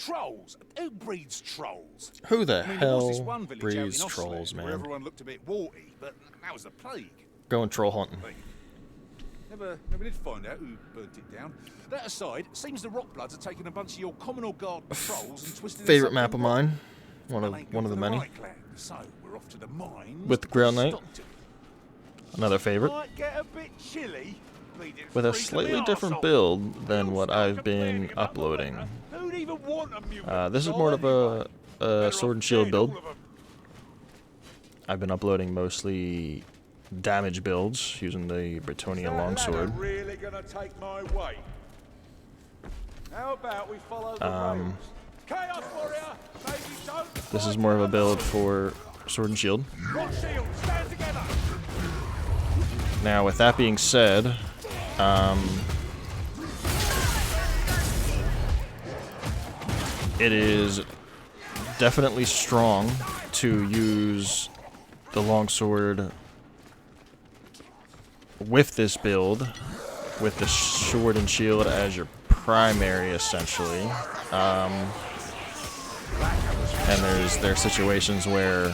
Trolls? Who breeds trolls? Who the I mean, hell there was this one village out in breeds Oslo trolls, where man? everyone looked a bit warty, but that was the plague. Going troll hunting. Never did find out who burnt it down. That aside, it seems the Rockbloods are taking a bunch of your common or garden trolls and twisting Favorite map of mine. One of the many. So we're off to the mines With the Grail Knight. Another favorite. Might get a bit chilly. With a slightly different build than what I've been uploading. This is more of a sword and shield build. I've been uploading mostly damage builds using the Bretonnian Longsword. This is more of a build for sword and shield. Now, with that being said, it is definitely strong to use the longsword with this build, with the sword and shield as your primary, essentially. And there are situations where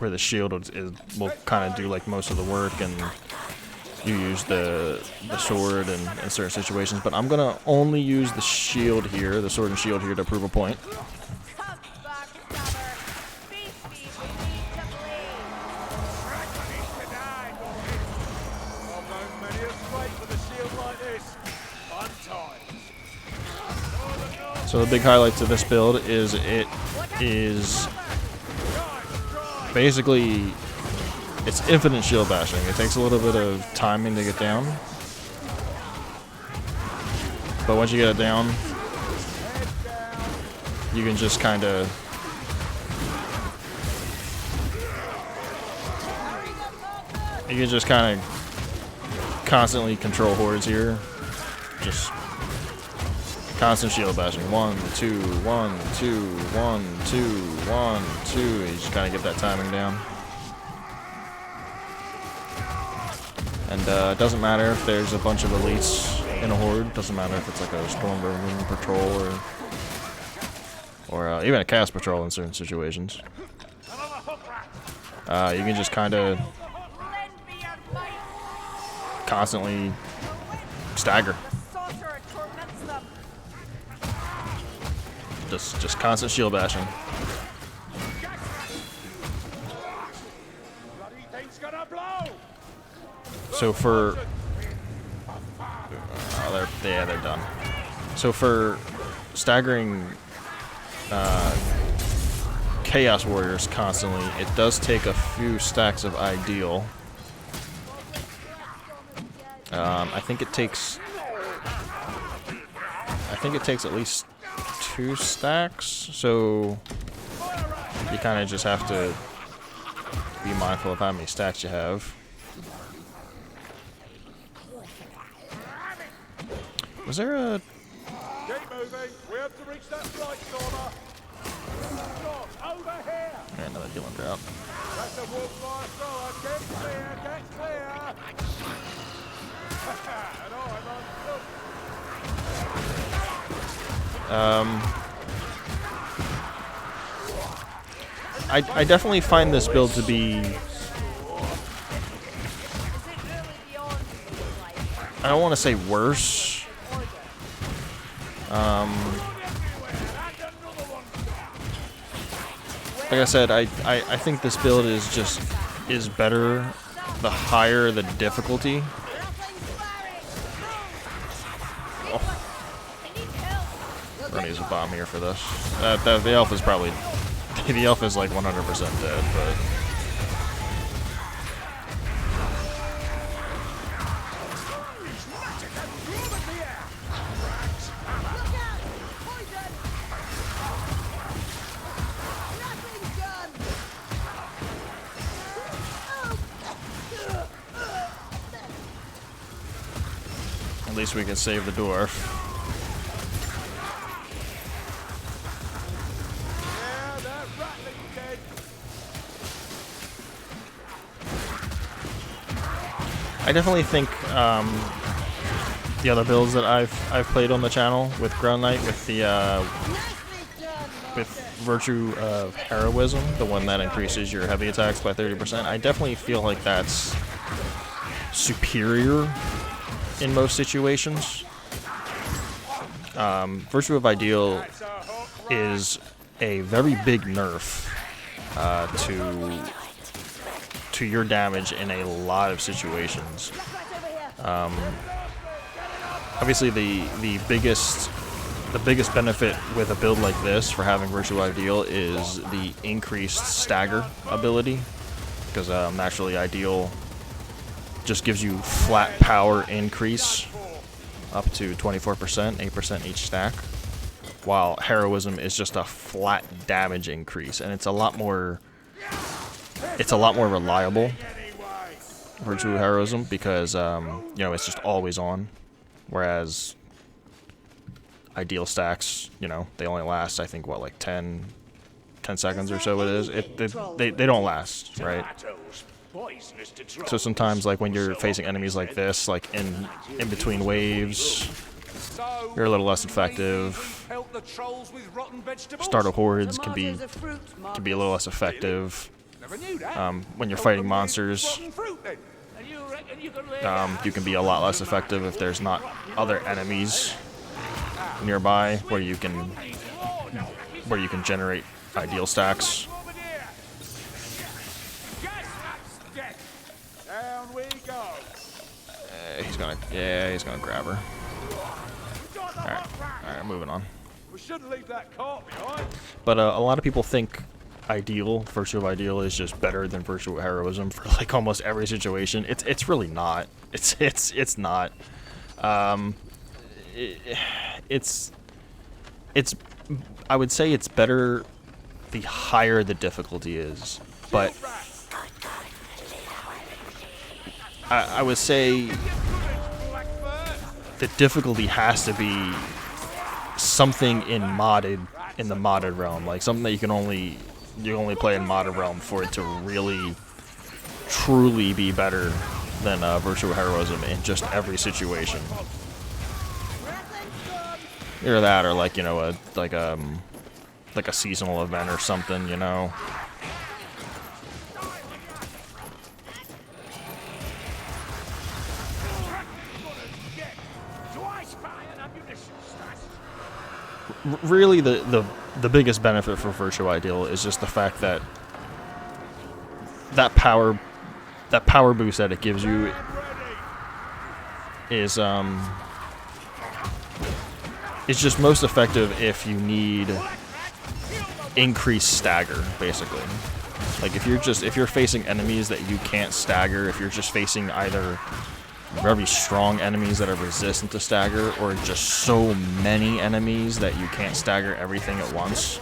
the shield will kind of do like most of the work, and you use the sword in certain situations. But I'm gonna only use the shield here, the sword and shield here, to prove a point. So the big highlight to this build is it is basically, it's infinite shield bashing. It takes a little bit of timing to get down, but once you get it down, you can just kind of constantly control hordes here. Just constant shield bashing. 1, 2, 1, 2, 1, 2, 1, 2. You just kind of get that timing down. And it doesn't matter if there's a bunch of elites in a horde. Doesn't matter if it's like a storm vermin patrol or even a chaos patrol in certain situations. You can just kind of constantly stagger. Just constant shield bashing. So for they're done. So for staggering Chaos Warriors constantly, it does take a few stacks of Ideal. I think it takes at least 2 stacks, so you kind of just have to be mindful of how many stacks you have. Was there a... Keep moving. We have to reach that flight stormer. Over here. Yeah, another healing drop. That's a wolf fire thrower. Get clear, get clear. And I definitely find this build to be... I don't want to say worse. Like I said, I think this build is better the higher the difficulty. Oh. We're gonna use a bomb here for this. The elf is probably... The elf is like 100% dead, but... At least we can save the dwarf. I definitely think the other builds that I've played on the channel with Grail Knight, with the with Virtue of Heroism, the one that increases your heavy attacks by 30%, I definitely feel like that's superior in most situations. Virtue of Ideal is a very big nerf to your damage in a lot of situations. Obviously, the biggest benefit with a build like this for having Virtue Ideal is the increased stagger ability, because naturally Ideal just gives you flat power increase up to 24%, 8% each stack, while Heroism is just a flat damage increase, and it's a lot more reliable, Virtue Heroism, because you know, it's just always on, whereas Ideal stacks, you know, they only last, I think, what, like 10 seconds or so it is. They don't last, right? So sometimes, like, when you're facing enemies like this, like in between waves, you're a little less effective. Starter hordes can be a little less effective. When you're fighting monsters, you can be a lot less effective if there's not other enemies nearby where you can generate Ideal stacks. He's gonna grab her. Alright, moving on. We shouldn't leave that cart behind. But a lot of people think Virtue of Ideal is just better than Virtue of Heroism for like almost every situation. It's really not. It's not. It's I would say it's better the higher the difficulty is, but I would say the difficulty has to be something in the modded realm, like something that you only play in modded realm for it to really truly be better than Virtue of Heroism in just every situation. Either that, or like, you know, like a seasonal event or something, you know. Really, the biggest benefit for Virtue Ideal is just the fact that that power boost that it gives you is it's just most effective if you need increased stagger, basically. Like if you're facing enemies that you can't stagger, if you're just facing either very strong enemies that are resistant to stagger, or just so many enemies that you can't stagger everything at once,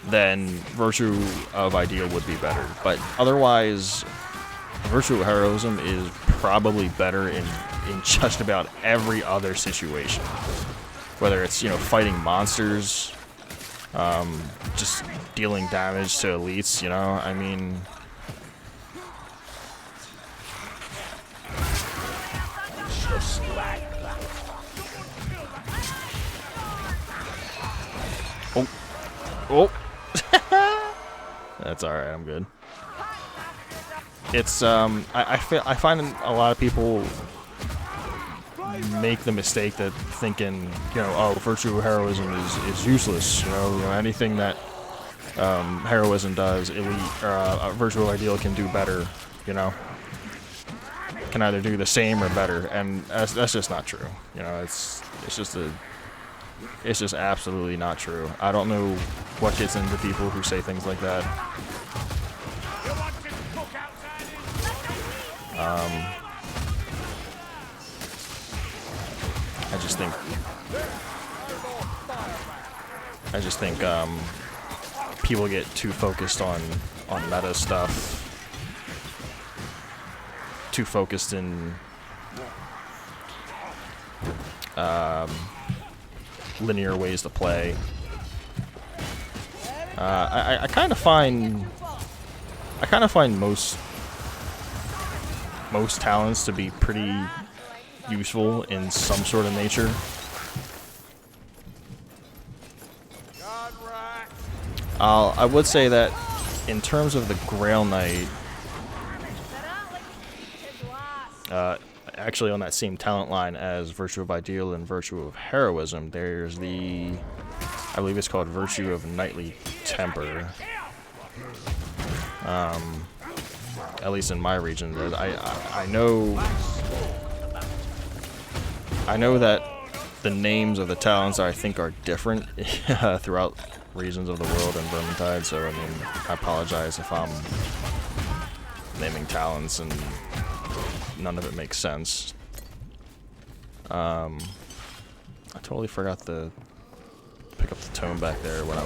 then Virtue of Ideal would be better. But otherwise, Virtue of Heroism is probably better in just about every other situation. Whether it's, you know, fighting monsters, just dealing damage to elites, you know, I mean... Oh! That's alright, I'm good. It's, I find a lot of people make the mistake that thinking, you know, oh, Virtue of Heroism is useless, you know, anything that Heroism does, Virtue of Ideal can do better, you know. Can either do the same or better, and that's just not true. You know, it's just absolutely not true. I don't know what gets into people who say things like that. I just think people get too focused on meta stuff, too focused in linear ways to play. I kind of find most most talents to be pretty useful in some sort of nature. I would say that in terms of the Grail Knight, actually on that same talent line as Virtue of Ideal and Virtue of Heroism, there's the, I believe it's called Virtue of Knightly Temper. At least in my region, I know that the names of the talents I think are different throughout regions of the world in Vermintide, so I mean, I apologize if I'm naming talents and none of it makes sense. I totally forgot to pick up the tome back there when I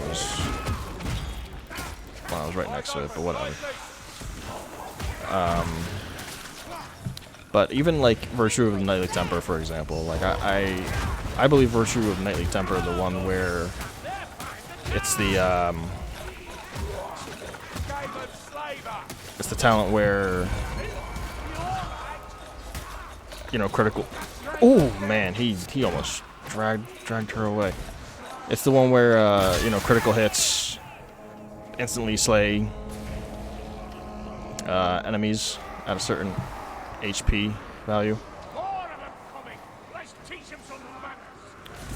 was right next to it, but whatever. But even like Virtue of Knightly Temper, for example, like I believe Virtue of Knightly Temper, the one where it's the talent where, you know, critical. Oh man, he almost dragged her away. It's the one where you know, critical hits instantly slay enemies at a certain HP value.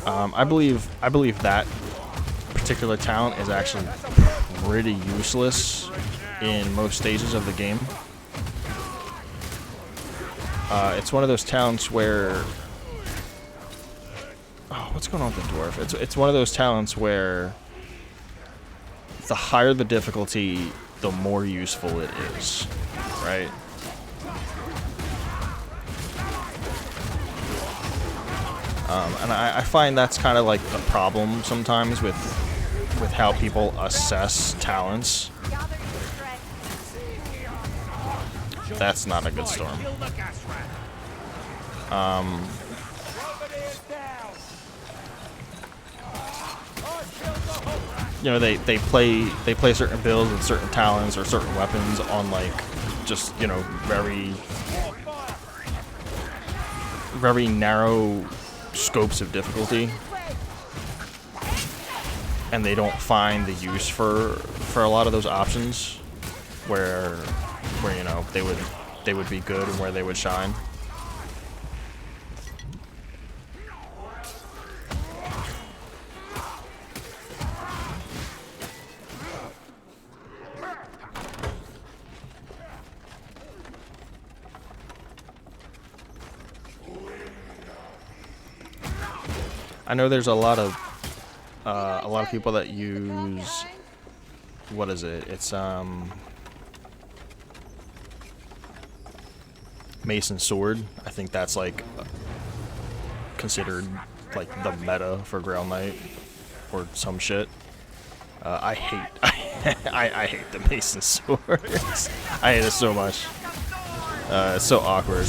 I believe that particular talent is actually pretty useless in most stages of the game. It's one of those talents where, oh, what's going on with the dwarf? It's one of those talents where the higher the difficulty, the more useful it is, right? And I find that's kind of like the problem sometimes with how people assess talents. That's not a good storm. You know, they play certain builds with certain talents or certain weapons on like just, you know, very narrow scopes of difficulty, and they don't find the use for a lot of those options where you know, they would be good and where they would shine. I know there's a lot of people that use, what is it? It's Mason Sword. I think that's like considered like the meta for Grail Knight or some shit. I hate I hate the Mason Sword. I hate it so much. It's so awkward.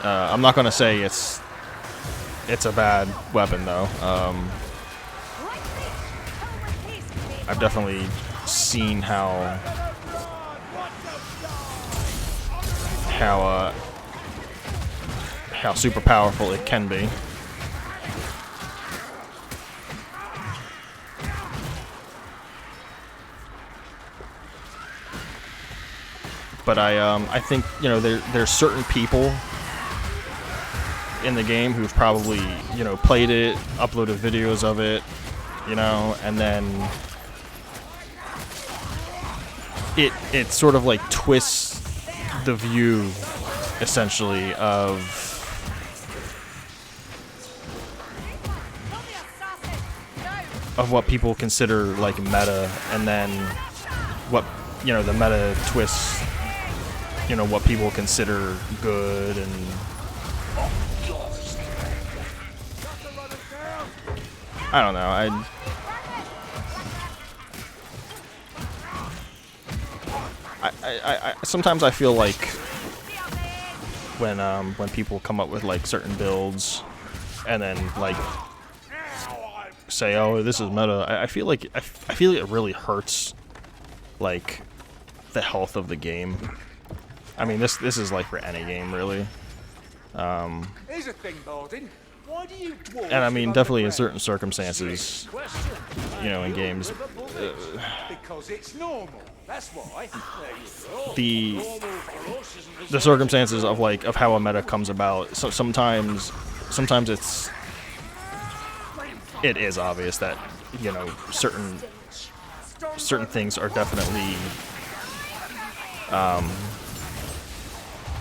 I'm not gonna say it's a bad weapon though. I've definitely seen how super powerful it can be. But I think, you know, there's certain people in the game who've probably, you know, played it, uploaded videos of it, you know, and then it sort of like twists the view essentially of what people consider like meta, and then what, you know, the meta twists, you know, what people consider good. And I don't know. I sometimes I feel like when people come up with like certain builds and then like say, "Oh, this is meta," I feel like it really hurts, like, the health of the game. I mean, this is like for any game, really. Here's a thing, Bardin. Why do you dwarves And I mean, live definitely in underground? certain circumstances, Question. you know, in games, Because it's normal. That's why. There you go. the Normal for us isn't the circumstances of like of how a meta comes about. So sometimes it is obvious that, you know, certain things are definitely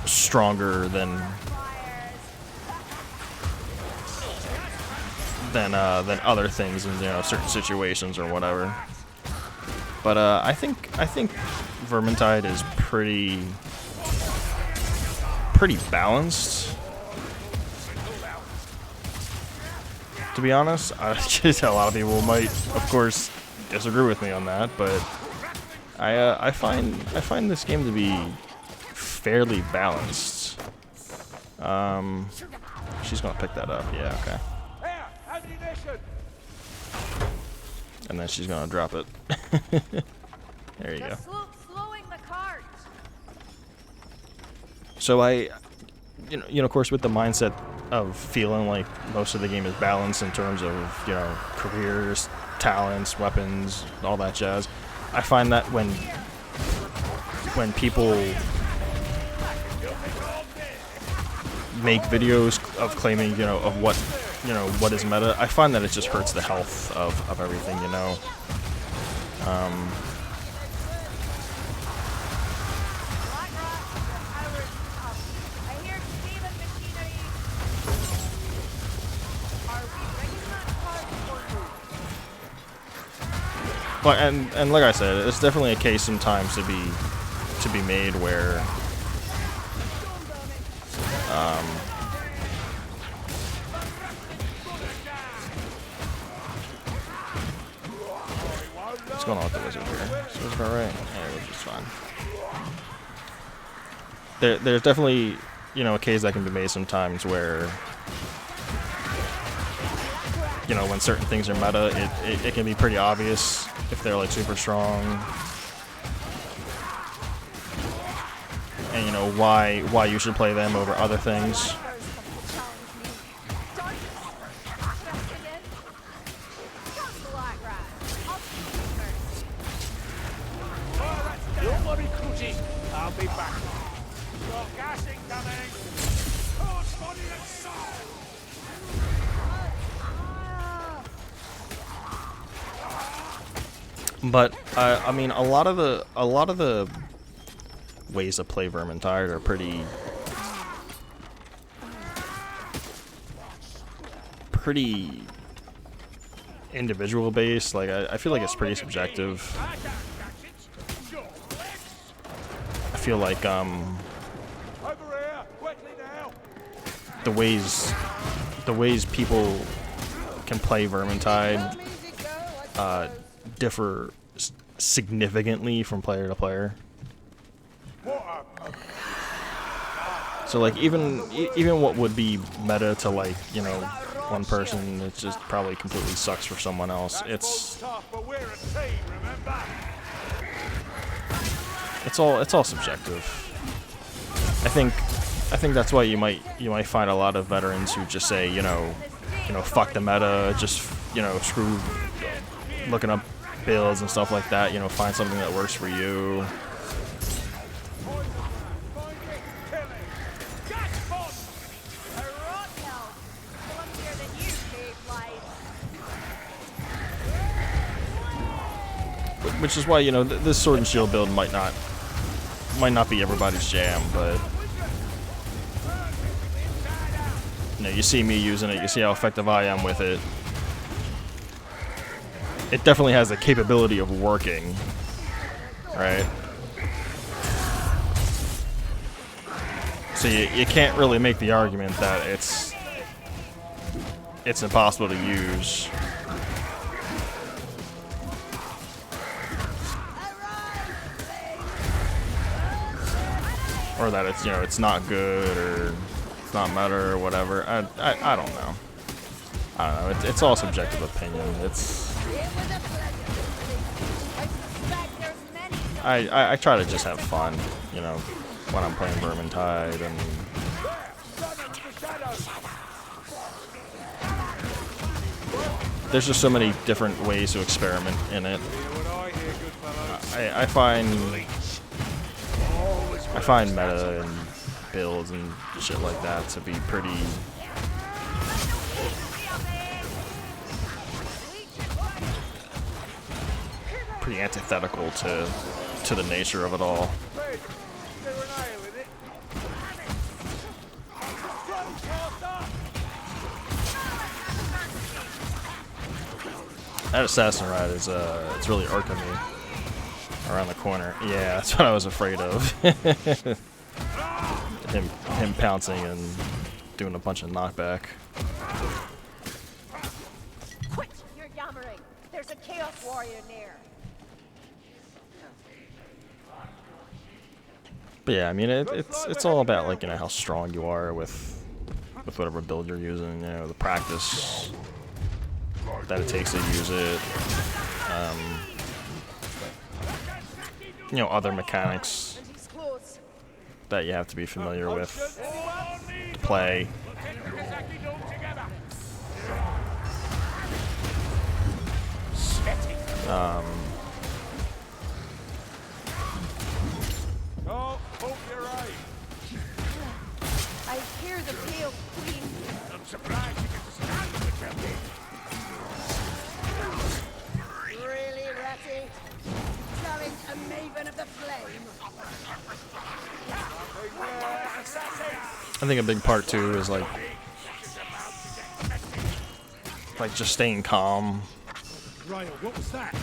stronger than other things in, you know, certain situations or whatever. But I think Vermintide is pretty balanced. To be honest, a lot of people might, of course, disagree with me on that, but I find this game to be fairly balanced. She's gonna pick that up, yeah, okay. Here, ammunition. And then she's gonna drop it. There you go. Slowing the cart. So you know, of course, with the mindset of feeling like most of the game is balanced in terms of, you know, careers, talents, weapons, all that jazz, I find that when people make videos of claiming, you know, of what is meta, I find that it just hurts the health of everything, you know. But and like I said, it's definitely a case sometimes to be made where what's going on with the wizard here? Is the wizard alright? Yeah, which is fine. There's definitely, you know, a case that can be made sometimes where, you know, when certain things are meta, it can be pretty obvious if they're like super strong, and you know why you should play them over other things. Don't worry, Crutchy. I'll be back. Got gas incoming. Oh, body and soul. But I mean, a lot of the ways to play Vermintide are pretty individual based. Like I feel like it's pretty subjective. I feel like Over here, quickly now. the ways people can play Vermintide differ significantly from player to player. So like even what would be meta to, like, you know, one person, it just probably completely sucks for someone else. It's Tough, but we're a team, remember? it's all subjective. I think that's why you might find a lot of veterans who just say, you know, fuck the meta, just, you know, screw looking up builds and stuff like that, you know, find something that works for you. Which is why, you know, this sword and shield build might not be everybody's jam, but you know, you see me using it, you see how effective I am with it. It definitely has the capability of working, right? So you can't really make the argument that it's impossible to use. Or that it's, you know, it's not good, or it's not meta, or whatever. I don't know. I don't know. It's all subjective opinion. It's. I try to just have fun, you know, when I'm playing Vermintide, and there's just so many different ways to experiment in it. I find meta and builds and shit like that to be pretty antithetical to the nature of it all. That assassin ride is it's really irking me around the corner. Yeah, that's what I was afraid of. him pouncing and doing a bunch of knockback. Quit your yammering. There's a chaos warrior near. But yeah, I mean it's all about, like, you know, how strong you are with whatever build you're using, you know, the practice that it takes to use it, you know, other mechanics that you have to be familiar with to play. Oh, hope you're right. I hear the Pale Queen. I'm surprised you get to stand with the champion. Really, Ratty? Challenge a maven of the flame. I think a big part too is like just staying calm Grail, what was that?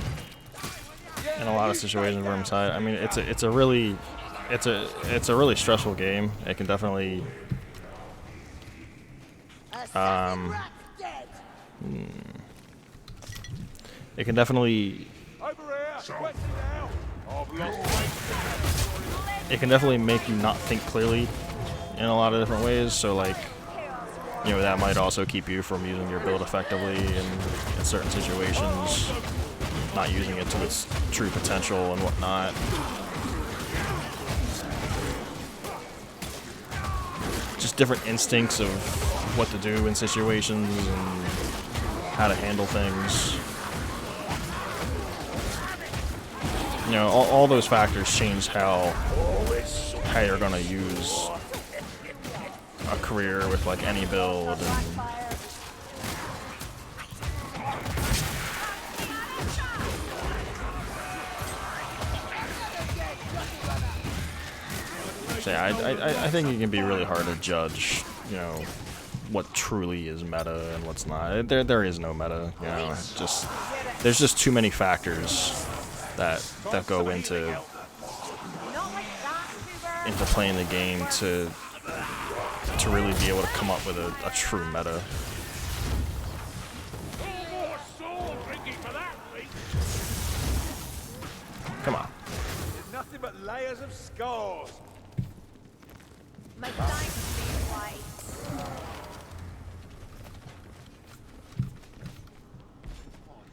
in a lot of situations where I'm tied. I mean, it's a really stressful game. It can definitely it can definitely make you not think clearly in a lot of different ways. So, like, you know, that might also keep you from using your build effectively in certain situations, not using it to its true potential and whatnot. Just different instincts of what to do in situations and how to handle things. You know, all those factors change how you're gonna use a career with, like, any build. And so yeah, I think it can be really hard to judge, you know, what truly is meta and what's not. There is no meta, you know. There's just too many factors that go into playing the game to really be able to come up with a true meta. Come on. Nothing but layers of scars. My thanks, white.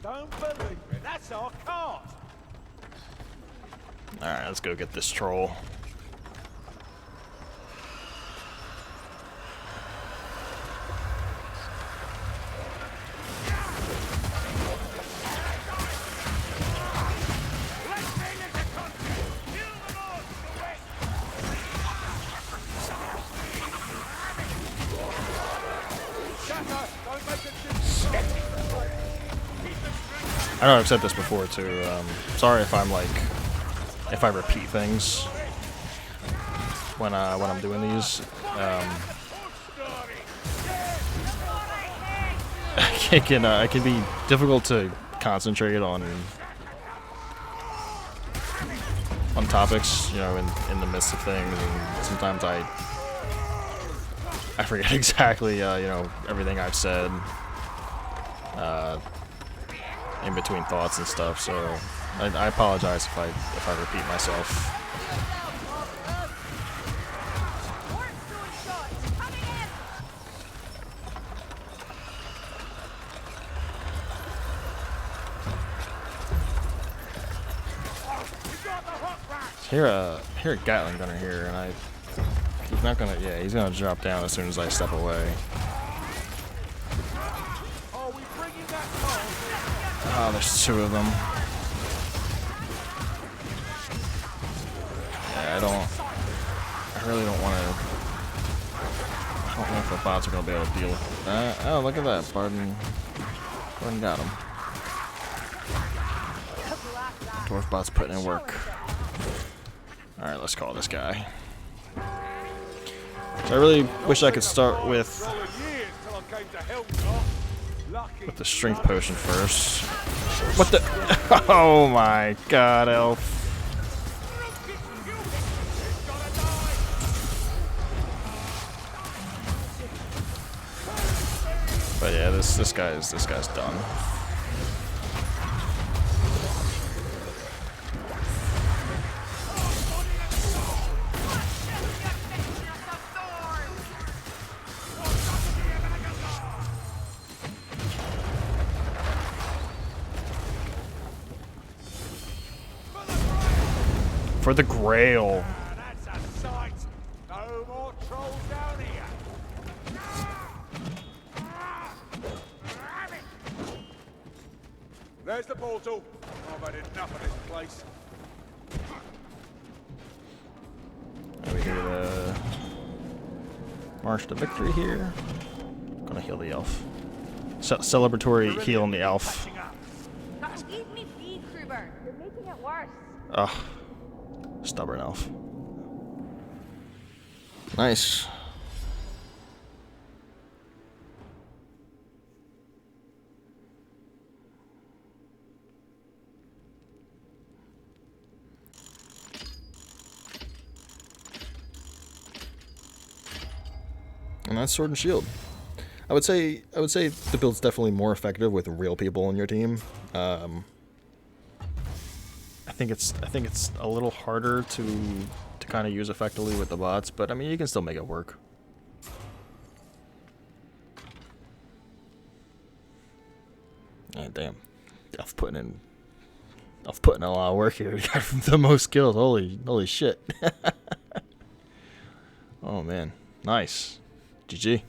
Don't believe it. That's our cart. Alright, let's go get this troll. I know I've said this before too. Sorry if if I repeat things when I'm doing these. It can be difficult to concentrate on topics, you know, in the midst of things, and sometimes I forget exactly you know, everything I've said in between thoughts and stuff. So I apologize if I repeat myself. Hear a Gatling gunner here, and he's not gonna. Yeah, he's gonna drop down as soon as I step away. Oh, there's two of them. Yeah, I really don't want to. I don't know if the bots are gonna be able to deal with that. Oh, look at that, Barton got him. Dwarf bot's putting in work. All right, let's call this guy. So I really wish I could start with the strength potion first. What the? Oh my God, Elf! But yeah, this guy's done. For the Grail. That's a sight. No more trolls down here. There's the portal. I've had enough of this place. We do the march to victory here. Gonna heal the elf. Celebratory heal on the elf. Eat me feed, Kruber. You're making it worse. Ugh. Stubborn elf. Nice. And that's Sword and Shield. I would say the build's definitely more effective with real people on your team. I think it's a little harder to kind of use effectively with the bots, but I mean you can still make it work. And damn, I've put in a lot of work here. We got the most kills. Holy shit! Oh man, nice. GG.